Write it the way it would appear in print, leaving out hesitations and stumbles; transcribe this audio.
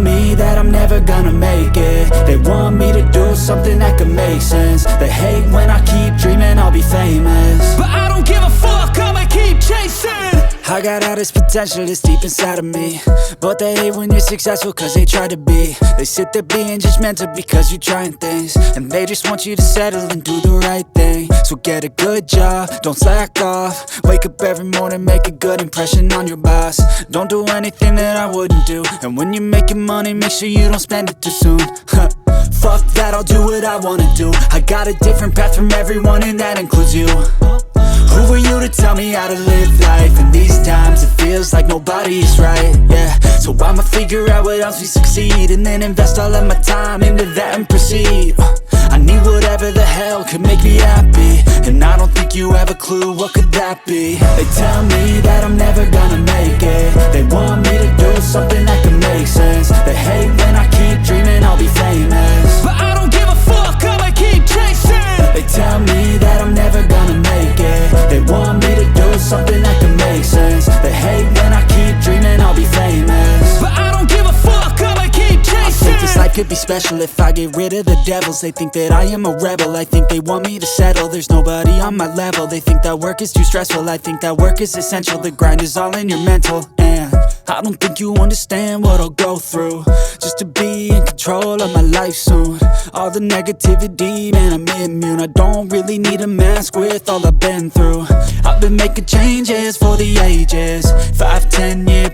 me that I'm never gonna make it. They want me to do something that could make sense. They hate when I keep dreaming I'll be famous, but I don't give a fuck, I'ma keep chasing. I got all this potential that's deep inside of me, but they hate when you're successful cause they try to be. They sit there being judgmental because you're trying things, and they just want you to settle and do the right thing. So get a good job, don't slack off. Wake up every morning, make a good impression on your boss. Don't do anything that I wouldn't do, and when you're making money, make sure you don't spend it too soon. Fuck that, I'll do what I wanna do. I got a different path from everyone, and that includes you. Who are you to tell me how to live life? In these times it feels like nobody's right, yeah. So I'ma figure out what else we succeed, and then invest all of my time into that and proceed. I need whatever the hell could make me happy, and I don't think you have a clue what could that be. They tell me that I'm never gonna make it. They want me to do something that can make sense. They hate when I keep dreaming I'll be famous, but I don't give a fuck, I'ma keep chasing. They tell me that I'm never gonna make it. They want me to do something that can make sense. They hate when I keep dreaming I'll be famous, but I don't give a fuck, I'ma keep chasing. I think this life could be special if I get rid of the devils. They think that I am a rebel, I think they want me to settle. There's nobody on my level. They think that work is too stressful, I think that work is essential. The grind is all in your mental, and I don't think you understand what I'll go through just to be in control of my life soon. All the negativity, man, I'm immune. I don't really need a mask with all I've been through. I've been making changes for the ages, 5, 10 year